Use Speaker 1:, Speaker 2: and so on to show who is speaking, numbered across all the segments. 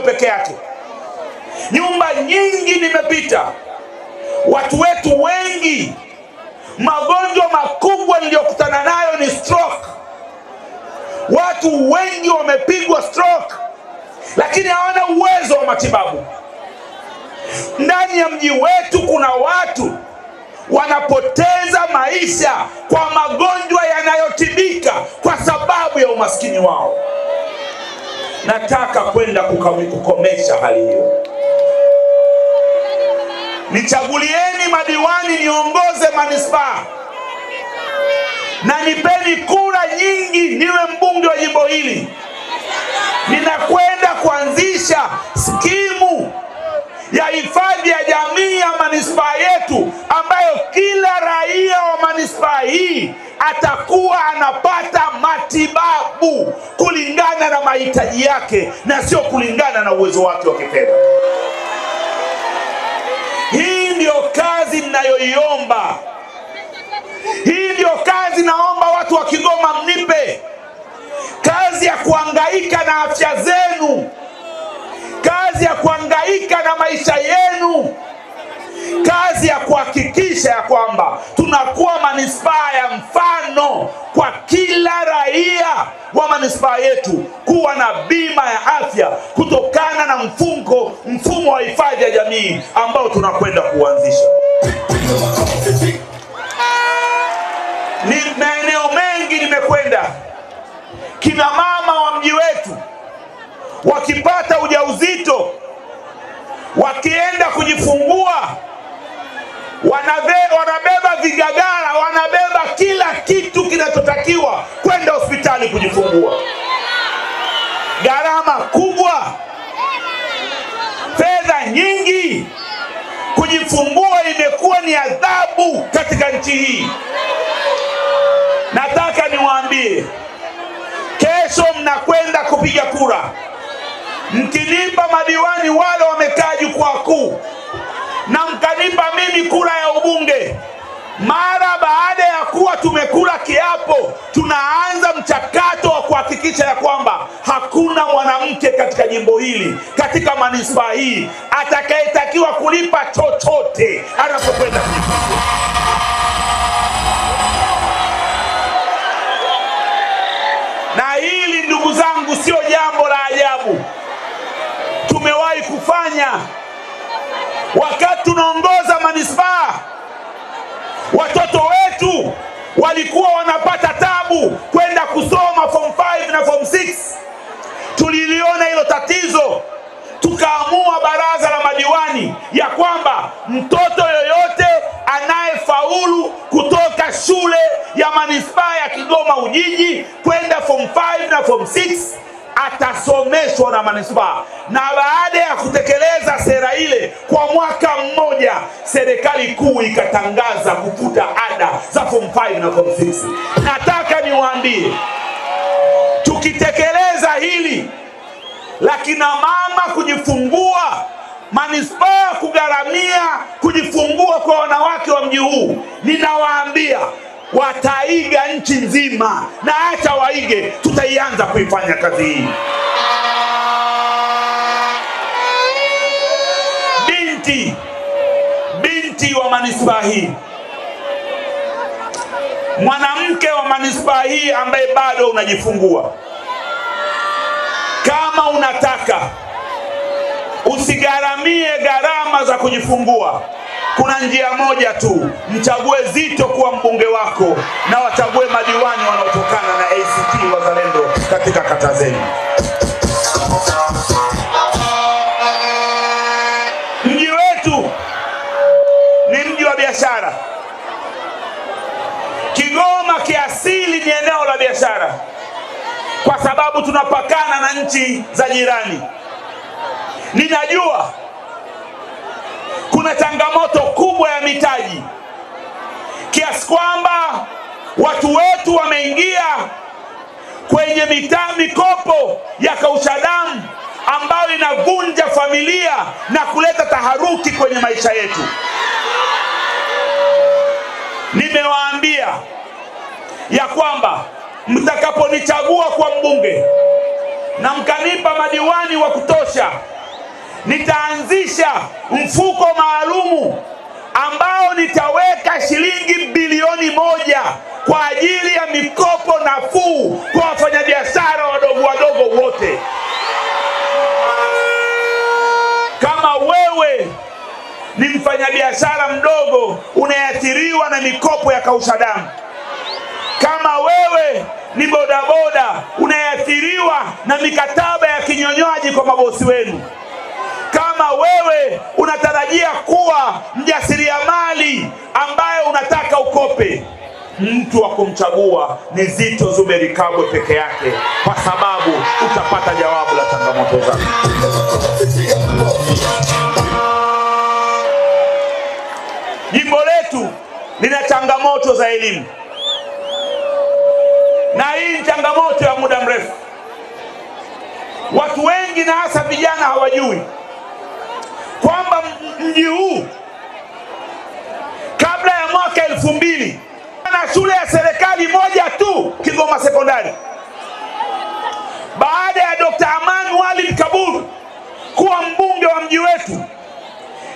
Speaker 1: peke yake. Nyumba nyingi nimepita, watu wetu wengi, magonjwa makubwa niliyokutana nayo ni stroke. Watu wengi wamepigwa stroke, lakini hawana uwezo wa matibabu. Ndani ya mji wetu kuna watu wanapoteza maisha kwa magonjwa yanayotibika kwa sababu ya umaskini wao. Nataka kwenda kukomesha hali hiyo. Nichagulieni madiwani niongoze manispaa, na nipeni kura nyingi niwe mbunge wa jimbo hili. Ninakwenda kuanzisha skimu ya hifadhi ya jamii ya manispaa yetu, ambayo kila raia wa manispaa hii atakuwa anapata matibabu kulingana na mahitaji yake na sio kulingana na uwezo wake wa kifedha. Hii ndio kazi ninayoiomba. Hii ndio kazi naomba watu wa Kigoma mnipe. Kazi ya kuhangaika na afya zenu, kazi ya kuhangaika na maisha yenu, kazi ya kuhakikisha ya kwamba tunakuwa manispaa ya mfano kwa kila raia wa manispaa yetu kuwa na bima ya afya kutokana na mfumo wa hifadhi ya jamii ambao tunakwenda kuanzisha. Ni maeneo mengi nimekwenda, kina mama wa mji wetu wakipata ujauzito, wakienda kujifungua, wanabeba vigagara, wanabeba kila kitu kinachotakiwa kwenda hospitali kujifungua. Gharama kubwa, fedha nyingi. Kujifungua imekuwa ni adhabu katika nchi hii. Nataka niwaambie, kesho mnakwenda kupiga kura. Mkinipa madiwani wale wamekaa jukwaa kuu, na mkanipa mimi kura ya ubunge, mara baada ya kuwa tumekula kiapo, tunaanza mchakato wa kuhakikisha ya kwamba hakuna mwanamke katika jimbo hili, katika manispaa hii, atakayetakiwa kulipa chochote anapokwenda kujifungua. Na hili ndugu zangu sio jambo la ajabu. Tumewahi kufanya wakati tunaongoza manispaa. Watoto wetu walikuwa wanapata tabu kwenda kusoma form 5 na form 6. Tuliliona hilo tatizo, tukaamua baraza la madiwani ya kwamba mtoto yoyote anayefaulu kutoka shule ya manispaa ya Kigoma Ujiji kwenda form 5 na form 6 atasomeshwa na manispaa. Na baada ya kutekeleza sera ile kwa mwaka mmoja, serikali kuu ikatangaza kufuta ada za form 5 na form 6. Nataka niwaambie, tukitekeleza hili la kina mama kujifungua, manispaa kugharamia kujifungua kwa wanawake wa mji huu, ninawaambia wataiga nchi nzima, na acha waige, tutaianza kuifanya kazi hii. Binti wa manispaa hii, mwanamke wa manispaa hii ambaye bado unajifungua, kama unataka usigharamie gharama za kujifungua, kuna njia moja tu: mchague Zito kuwa mbunge wako na wachague madiwani wanaotokana na ACT Wazalendo katika kata zenu. Mji wetu ni mji wa biashara. Kigoma kiasili ni eneo la biashara kwa sababu tunapakana na nchi za jirani. Ninajua kuna changamoto kubwa ya mitaji, kiasi kwamba watu wetu wameingia kwenye mikopo ya kausha damu ambayo inavunja familia na kuleta taharuki kwenye maisha yetu. Nimewaambia ya kwamba mtakaponichagua kwa mbunge, na mkanipa madiwani wa kutosha, nitaanzisha mfuko maalumu ambao nitaweka shilingi bilioni 1 kwa ajili ya mikopo nafuu kwa wafanyabiashara wadogo wote. Kama wewe ni mfanyabiashara mdogo unayeathiriwa na mikopo ya kausha damu, kama wewe ni bodaboda unayeathiriwa na mikataba ya kinyonyaji kwa mabosi wenu, kama wewe unatarajia kuwa mjasiriamali ambaye unataka ukope, mtu wa kumchagua ni Zitto Zuberi Kabwe peke yake, kwa sababu utapata jawabu la changamoto zako. Jimbo letu lina changamoto za elimu, na hii ni changamoto ya muda mrefu. Watu wengi na hasa vijana hawajui kwamba mji huu kabla ya mwaka 2000 na shule ya serikali moja tu, Kigoma Sekondari. Baada ya Dr. Aman Walid Kaburu kuwa mbunge wa mji wetu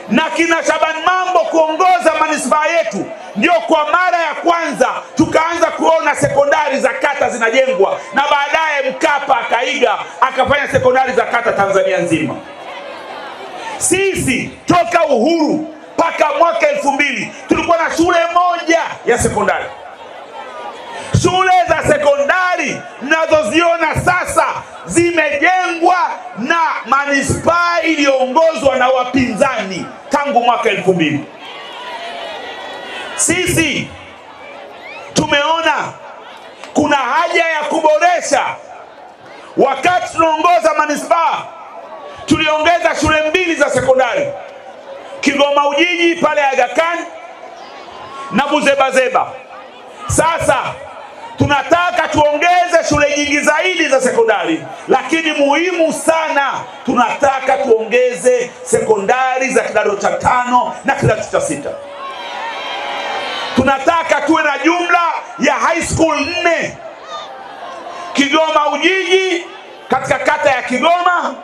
Speaker 1: na kina Shaban Mambo kuongoza manispaa yetu, ndio kwa mara ya kwanza tukaanza kuona sekondari za kata zinajengwa, na baadaye Mkapa akaiga akafanya sekondari za kata Tanzania nzima. Sisi toka uhuru mpaka mwaka 2000 tulikuwa na shule moja ya sekondari. Shule za sekondari mnazoziona sasa zimejengwa na manispaa iliyoongozwa na wapinzani tangu mwaka 2000. Sisi tumeona kuna haja ya kuboresha. Wakati tunaongoza manispaa, tuliongeza shule 2 za sekondari, Kigoma Ujiji pale Aga Khan na Buzebazeba. Sasa tunataka tuongeze shule nyingi zaidi za sekondari, lakini muhimu sana tunataka tuongeze sekondari za kidato cha 5 na kidato cha 6. Tunataka tuwe na jumla ya high school 4. Kigoma Ujiji katika kata ya Kigoma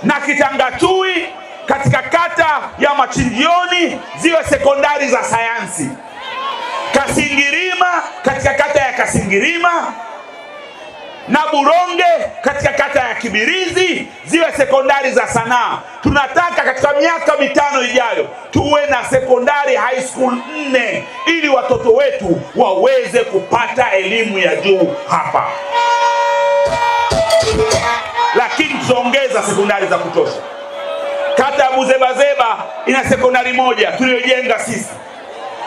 Speaker 1: na Kitangatui katika kata ya Machinjioni ziwe sekondari za sayansi. Kasingirima katika kata ya Kasingirima na Buronge katika kata ya Kibirizi ziwe sekondari za sanaa. Tunataka katika miaka 5 ijayo tuwe na sekondari high school 4 ili watoto wetu waweze kupata elimu ya juu hapa. Lakini tuongeza sekondari za kutosha. Kata ya Buzebazeba ina sekondari moja tuliyojenga sisi,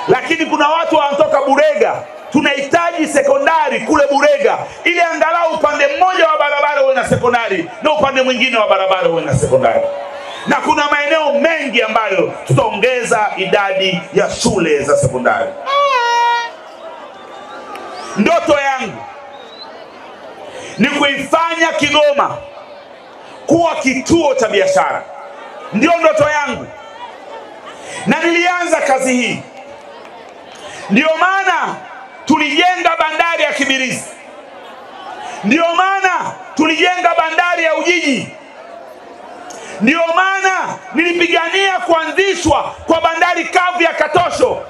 Speaker 1: lakini kuna watu wanatoka Burega, tunahitaji sekondari kule Burega ili angalau upande mmoja wa barabara uwe na sekondari na upande mwingine wa barabara uwe na sekondari. Na kuna maeneo mengi ambayo tutaongeza idadi ya shule za sekondari. Ndoto yangu ni kuifanya Kigoma kuwa kituo cha biashara. Ndio ndoto yangu, na nilianza kazi hii. Ndio maana tulijenga bandari ya Kibirizi, ndio maana tulijenga bandari ya Ujiji, ndio maana nilipigania kuanzishwa kwa bandari kavu ya Katosho,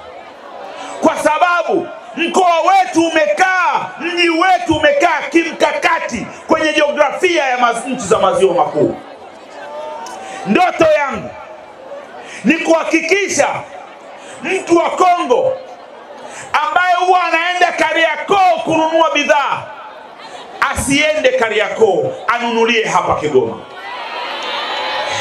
Speaker 1: kwa sababu mkoa wetu umekaa, mji wetu umekaa kimkakati kwenye jiografia ya nchi za maziwa makuu. Ndoto yangu ni kuhakikisha mtu wa Kongo ambaye huwa anaenda Kariakoo kununua bidhaa asiende Kariakoo, anunulie hapa Kigoma.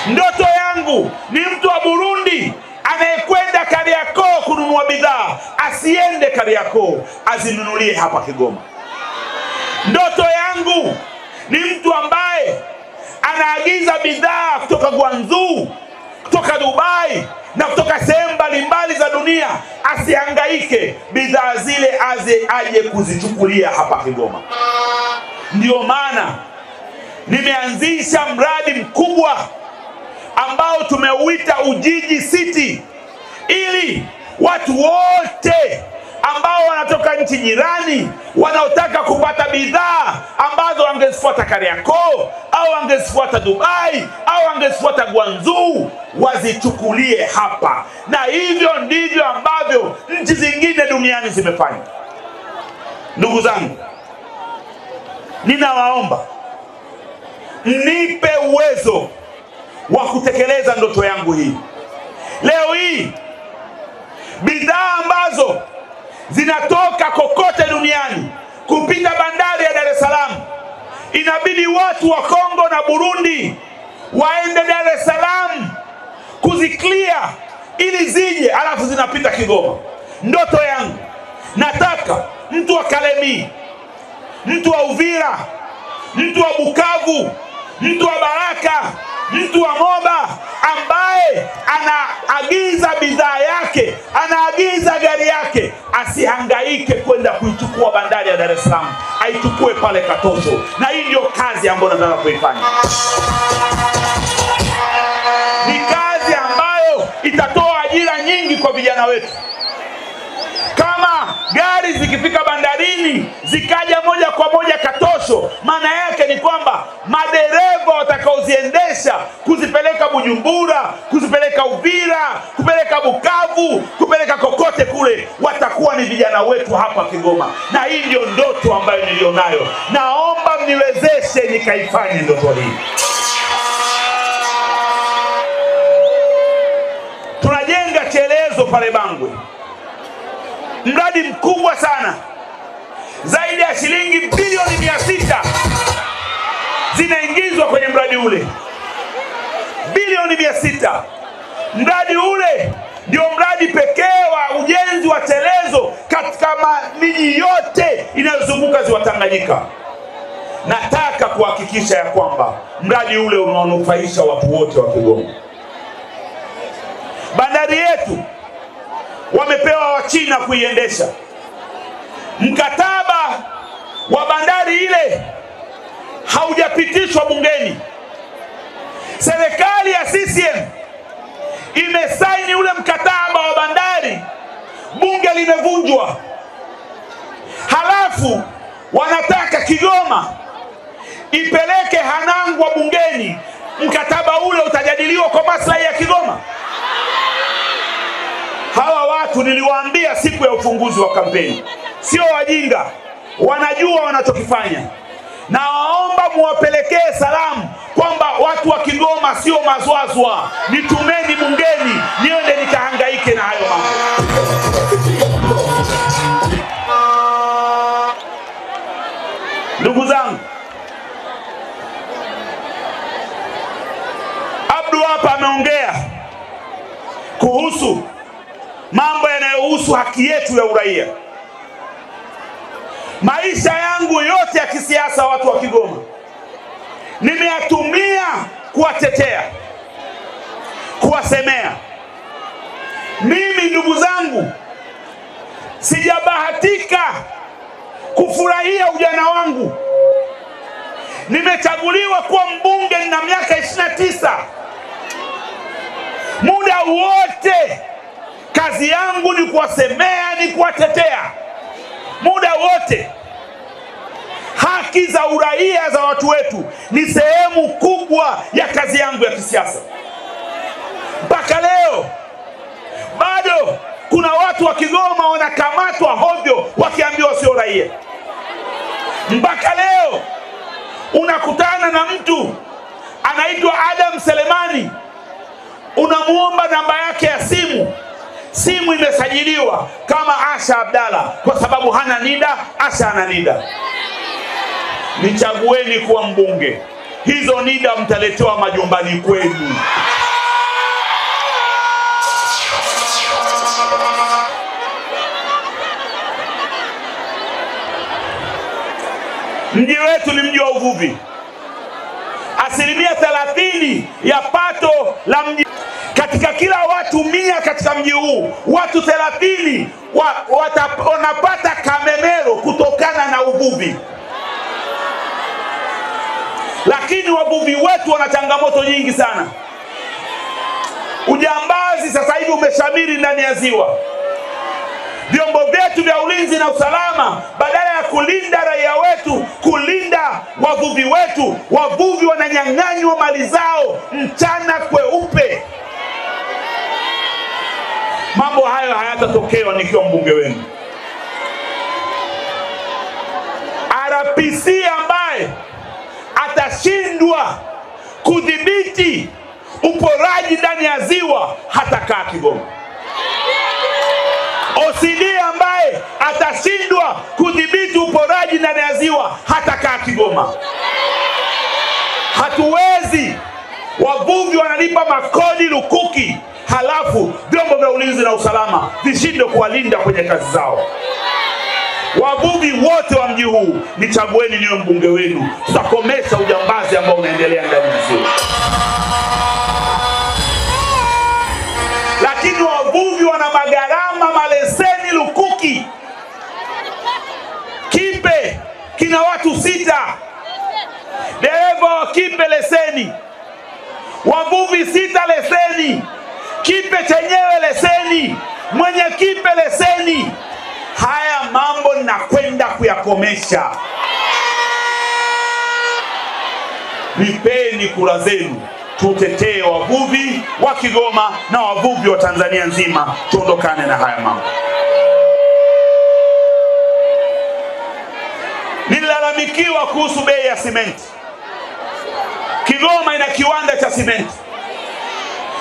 Speaker 1: Ndoto yangu ni mtu wa Burundi anayekwenda Kariakoo kununua bidhaa asiende Kariakoo, azinunulie hapa Kigoma. Ndoto yangu ni mtu ambaye anaagiza bidhaa kutoka Guangzhou, kutoka Dubai na kutoka sehemu mbalimbali za dunia, asihangaike, bidhaa zile aje kuzichukulia hapa Kigoma. Ndio maana nimeanzisha mradi mkubwa ambao tumeuita Ujiji City, ili watu wote ambao wanatoka nchi jirani wanaotaka kupata bidhaa ambazo wangezifuata Kariakoo au wangezifuata Dubai au wangezifuata Guangzhou, wazichukulie hapa. Na hivyo ndivyo ambavyo nchi zingine duniani zimefanya. Ndugu zangu, ninawaomba nipe uwezo wa kutekeleza ndoto yangu hii. Leo hii bidhaa ambazo zinatoka kokote duniani kupita bandari ya Dar es Salaam, inabidi watu wa Kongo na Burundi waende Dar es Salaam kuziclear ili zije, alafu zinapita Kigoma. Ndoto yangu, nataka mtu wa Kalemi, mtu wa Uvira, mtu wa Bukavu, mtu wa Baraka, mtu wa Moba ambaye anaagiza bidhaa yake, anaagiza gari yake, asihangaike kwenda kuichukua bandari ya Dar es Salaam, aichukue pale Katosho. Na hii ndio kazi ambayo nataka kuifanya. Ni kazi ambayo itatoa ajira nyingi kwa vijana wetu. Kama gari zikifika bandarini zikaja moja kwa moja Katosho, maana yake ni kwamba madereva watakaoziendesha kuzipeleka Bujumbura, kuzipeleka Uvira, kupeleka Bukavu, kupeleka kokote kule, watakuwa ni vijana wetu hapa Kigoma. Na hii ndio ndoto ambayo nilionayo. Naomba mniwezeshe nikaifanye ndoto hii. Tunajenga chelezo pale Bangwe, mradi mkubwa sana, zaidi ya shilingi bilioni 600 zinaingizwa kwenye mradi ule. Bilioni 600. Mradi ule ndio mradi pekee wa ujenzi wa chelezo katika miji yote inayozunguka ziwa Tanganyika. Nataka kuhakikisha ya kwamba mradi ule unawanufaisha watu wote wa Kigoma. Bandari yetu wamepewa Wachina kuiendesha. Mkataba wa bandari ile haujapitishwa bungeni. Serikali ya CCM imesaini ule mkataba wa bandari, bunge limevunjwa. Halafu wanataka Kigoma ipeleke Hanangwa bungeni. Mkataba ule utajadiliwa kwa maslahi ya Kigoma? Hawa watu niliwaambia siku ya ufunguzi wa kampeni, sio wajinga, wanajua wanachokifanya. Na waomba muwapelekee salamu kwamba watu wa Kigoma sio mazwazwa, nitumeni bungeni niende nikahangaike na hayo mambo. Ndugu zangu, Abdu hapa ameongea kuhusu mambo yanayohusu haki yetu ya uraia. Maisha yangu yote ya kisiasa, watu wa Kigoma, nimeyatumia kuwatetea, kuwasemea. Mimi ndugu zangu, sijabahatika kufurahia ujana wangu. Nimechaguliwa kuwa mbunge na miaka 29. Muda wote kazi yangu ni kuwasemea, ni kuwatetea. Muda wote. Haki za uraia za watu wetu ni sehemu kubwa ya kazi yangu ya kisiasa. Mpaka leo bado kuna watu wa Kigoma wanakamatwa hovyo wakiambiwa sio raia. Mpaka leo unakutana na mtu anaitwa Adam Selemani, unamuomba namba yake ya simu, simu imesajiliwa kama Asha Abdalla kwa sababu hana NIDA. Asha ana NIDA. Nichagueni kuwa mbunge, hizo NIDA mtaletewa majumbani kwenu. Mji wetu ni mji wa uvuvi. 30% ya pato la mji. Katika kila watu 100 katika mji huu, watu 30 wanapata kamemero kutokana na uvuvi. Lakini wavuvi wetu wana changamoto nyingi sana. Ujambazi sasa hivi umeshamiri ndani ya ziwa. Vyombo vyetu vya ulinzi na usalama badala ya kulinda raia wetu, kulinda wavuvi wetu, wavuvi wananyang'anywa mali zao mchana kweupe. Mambo hayo hayatatokea nikiwa mbunge wenu. RPC ambaye atashindwa kudhibiti uporaji ndani ya ziwa hatakaa Kigoma. OCD ambaye atashindwa kudhibiti uporaji ndani ya ziwa hatakaa Kigoma. Hatuwezi, wavuvi wanalipa makodi lukuki, halafu vyombo vya ulinzi na usalama vishindwe kuwalinda kwenye kazi zao. Wavuvi wote wa mji huu, nichagueni niwe mbunge wenu. Tutakomesha ujambazi ambao unaendelea ndani ya ziwa. Lakini wavuvi wana magarama, maleseni lukuki. Kipe kina watu 6. Dereva wa kipe leseni. Wavuvi 6 leseni. Kipe chenyewe leseni. Mwenye kipe leseni. Haya mambo ninakwenda kuyakomesha. Nipeni kura zenu, tutetee wavuvi wa Kigoma na wavuvi wa Tanzania nzima, tuondokane na haya mambo. Nilalamikiwa kuhusu bei ya simenti. Kigoma ina kiwanda cha simenti,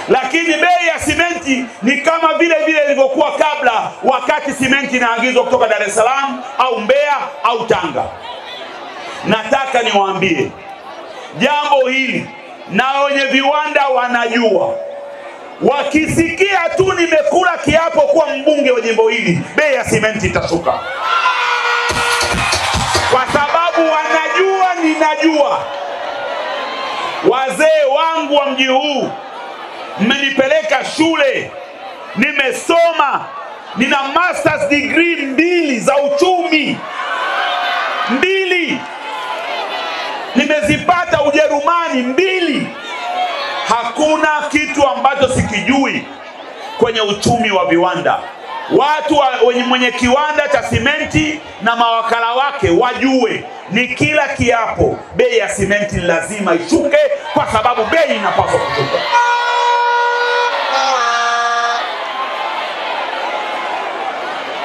Speaker 1: lakini bei ya simenti ni kama vile ilivyokuwa kabla, wakati simenti inaagizwa kutoka Dar es Salaam au Mbeya au Tanga. Nataka niwaambie jambo hili, na wenye viwanda wanajua. Wakisikia tu nimekula kiapo kuwa mbunge wa jimbo hili, bei ya simenti itashuka. Kwa sababu wanajua ninajua. Wazee wangu wa mji huu mmenipeleka shule, nimesoma, nina masters degree 2 za uchumi. 2 nimezipata Ujerumani, 2. Hakuna kitu ambacho sikijui kwenye uchumi wa viwanda. Watu mwenye kiwanda cha simenti na mawakala wake wajue, ni kila kiapo bei ya simenti lazima ishuke, kwa sababu bei inapaswa kushuka.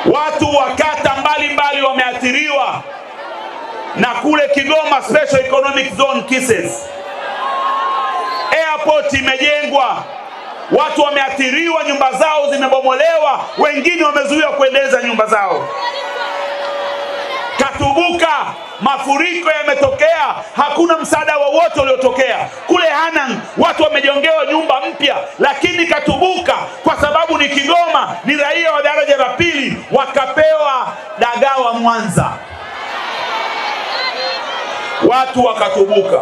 Speaker 1: Watu wa kata mbalimbali wameathiriwa na kule Kigoma Special Economic Zone cases. Airport imejengwa, watu wameathiriwa, nyumba zao zimebomolewa, wengine wamezuiwa kuendeleza nyumba zao. Katubuka mafuriko yametokea, hakuna msaada wowote uliotokea. Kule Hanang watu wamejengewa nyumba mpya, lakini Katubuka kwa sababu ni Kigoma, ni raia wa daraja la pili, wakapewa dagaa wa Mwanza. Watu wa Katubuka,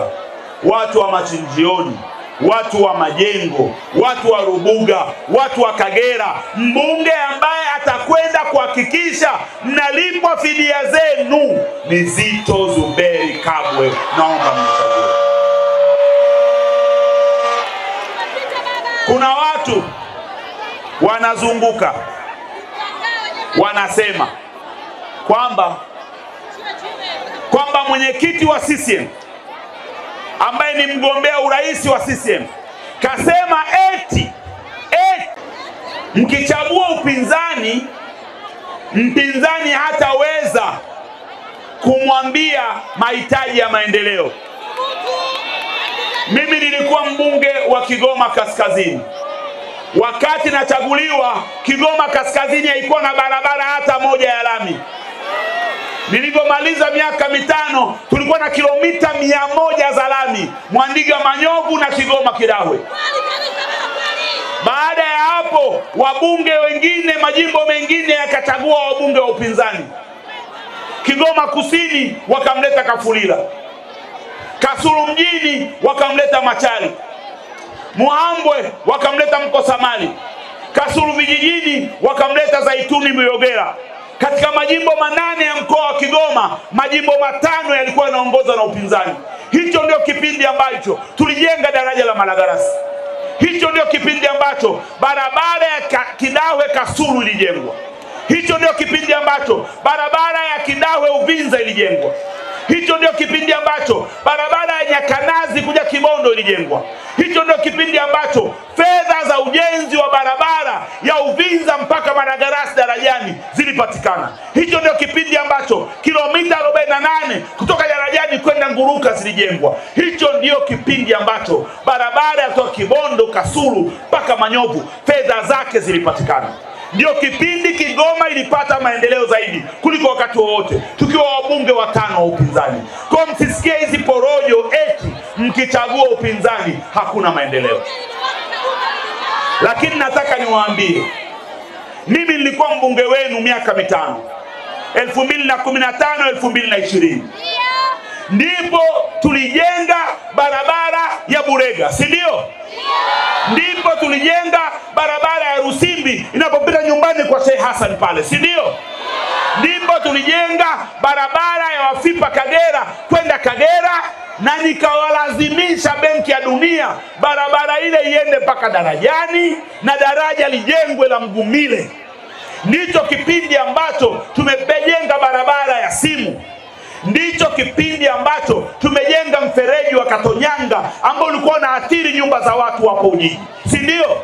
Speaker 1: watu wa Machinjioni, watu wa Majengo, watu wa Rubuga, watu wa Kagera, mbunge ambaye atakwenda kuhakikisha mnalipwa fidia zenu ni Zitto Zuberi Kabwe. Naomba mnichague. Kuna watu wanazunguka wanasema kwamba mwenyekiti wa CCM ambaye ni mgombea urais wa CCM kasema eti mkichagua upinzani, mpinzani hataweza kumwambia mahitaji ya maendeleo. Mimi nilikuwa mbunge wa Kigoma Kaskazini. Wakati nachaguliwa, Kigoma Kaskazini haikuwa na barabara hata moja ya lami. Nilipomaliza miaka 5 tulikuwa na kilomita 100 za lami, Mwandiga Manyovu na Kigoma Kidahwe. Baada ya hapo wabunge wengine, majimbo mengine yakachagua wabunge wa upinzani. Kigoma Kusini wakamleta Kafulila, Kasulu mjini wakamleta Machali, Muhambwe wakamleta Mkosamali, Kasulu vijijini wakamleta Zaituni Muyogera. Katika majimbo 8 ya mkoa wa Kigoma, majimbo 5 yalikuwa yanaongozwa na upinzani. Hicho ndio kipindi ambacho tulijenga daraja la Malagarasi. Hicho ndio kipindi ambacho barabara ya Kidahwe Kasulu ilijengwa. Hicho ndio ndio kipindi ambacho barabara ya Kidawe Uvinza ilijengwa. Hicho ndio kipindi ambacho barabara ya Nyakanazi kuja Kibondo ilijengwa. Hicho ndio kipindi ambacho fedha za ujenzi wa barabara ya Uvinza mpaka Maragarasi Darajani zilipatikana. Hicho ndio kipindi ambacho kilomita 48 kutoka Darajani kwenda Nguruka zilijengwa. Hicho ndio kipindi ambacho barabara ya kutoka Kibondo Kasulu mpaka Manyovu fedha zake zilipatikana. Ndio kipindi Kigoma ilipata maendeleo zaidi kuliko wakati wowote, tukiwa wabunge 5 wa upinzani. Kwa msisikie hizi porojo eti mkichagua upinzani hakuna maendeleo. Lakini nataka niwaambie, mimi nilikuwa mbunge wenu miaka 5, 2015 2020. Ndipo tulijenga barabara ya Burega, si ndio? Ndipo tulijenga barabara ya Rusimbi inapopita nyumbani kwa Sheikh Hassan pale, si ndio? Ndipo tulijenga barabara ya Wafipa Kagera kwenda Kagera, na nikawalazimisha Benki ya Dunia barabara ile iende mpaka Darajani na daraja lijengwe la Mgumile. Ndicho kipindi ambacho tumejenga barabara ya Simu. Ndicho kipindi ambacho tumejenga mfereji wa Katonyanga ambao ulikuwa unaathiri nyumba za watu hapo Ujiji, si ndio?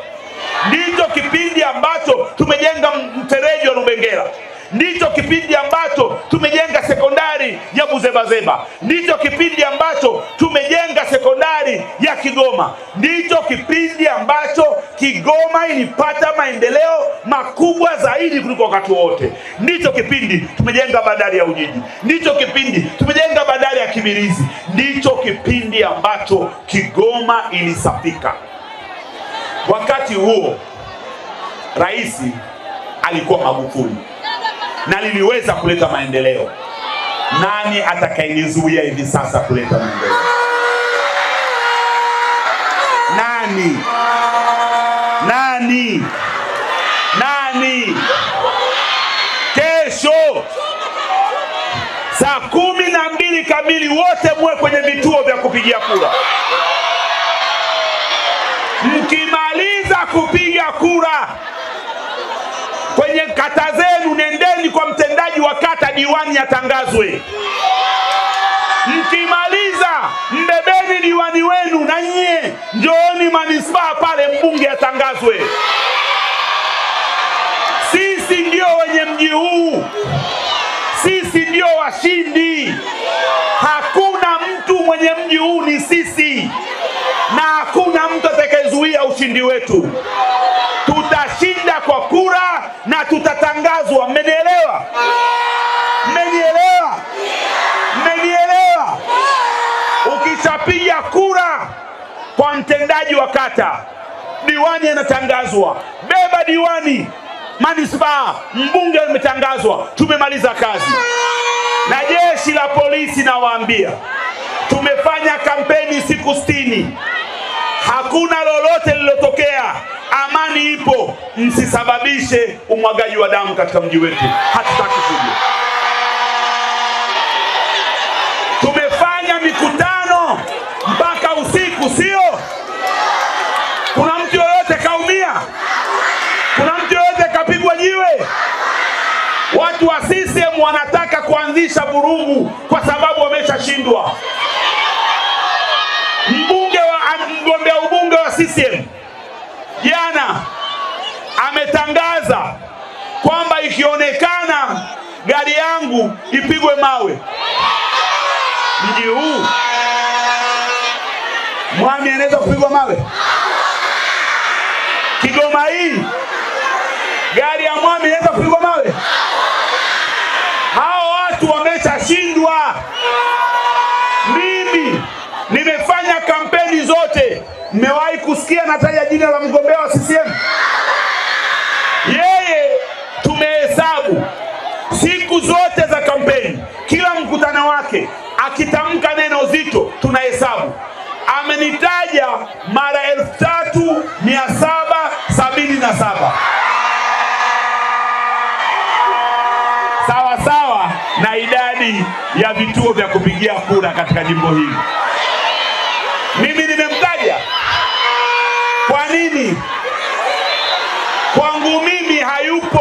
Speaker 1: Ndicho kipindi ambacho tumejenga mfereji wa Rubengera. Ndicho kipindi ambacho tumejenga sekondari ya Buzebazeba. Ndicho kipindi ambacho tumejenga sekondari ya Kigoma. Ndicho kipindi ambacho Kigoma ilipata maendeleo makubwa zaidi kuliko wakati wote. Ndicho kipindi tumejenga bandari ya Ujiji. Ndicho kipindi tumejenga bandari ya Kibirizi. Ndicho kipindi ambacho Kigoma ilisafika. Wakati huo rais alikuwa Magufuli na liliweza kuleta maendeleo. Nani atakayenizuia hivi sasa kuleta maendeleo? Nani? Nani? Nani? Kesho saa 12 kamili wote muwe kwenye vituo vya kupigia kura. Mkimaliza kupiga kura kwenye kata zenu, nendeni kwa mtendaji wa kata, diwani atangazwe. Mkimaliza mbebeni diwani wenu, na nyie njooni manispaa pale, mbunge atangazwe. Sisi ndio wenye mji huu, sisi ndio washindi. Hakuna mtu mwenye mji huu, ni sisi, na hakuna mtu atakayezuia ushindi wetu. Tutashinda kwa kura na tutatangazwa. Mmenielewa? Mmenielewa? Mmenielewa? Ukishapiga kura kwa mtendaji wa kata, diwani anatangazwa. Beba diwani manispaa, mbunge ametangazwa. Tumemaliza kazi. Na jeshi la polisi nawaambia, tumefanya kampeni siku 60. Hakuna lolote lilotokea. Amani ipo. Msisababishe umwagaji wa damu katika mji wetu. Hatutaki kuja. Tumefanya mikutano mpaka usiku, sio? Kuna mtu yoyote kaumia? Kuna mtu yoyote kapigwa jiwe? Watu wa CCM wanataka kuanzisha vurugu kwa sababu wameshashindwa. Mgombea ubunge wa CCM jana ametangaza kwamba ikionekana gari yangu ipigwe mawe mji huu, Mwami anaweza kupigwa mawe. Kigoma hii gari ya Mwami inaweza kupigwa mawe. Hao watu wameshashindwa. Mimi nimefanya kampeni zote. Mmewahi kusikia nataja jina la mgombea wa CCM? Yeye tumehesabu siku zote za kampeni, kila mkutano wake akitamka neno zito tunahesabu. Amenitaja mara 3777. Sawa sawa na idadi ya vituo vya kupigia kura katika jimbo hili. Mimi nimemtaja. Kwa nini? Kwangu mimi hayupo.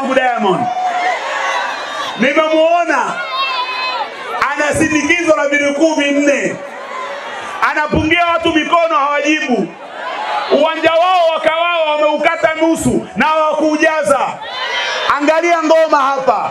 Speaker 1: wangu Diamond. Nimemuona anasindikizwa na vinukuu vinne, anapungia watu mikono hawajibu. Uwanja wao wakawawa wameukata nusu na hawakuujaza. Angalia ngoma hapa.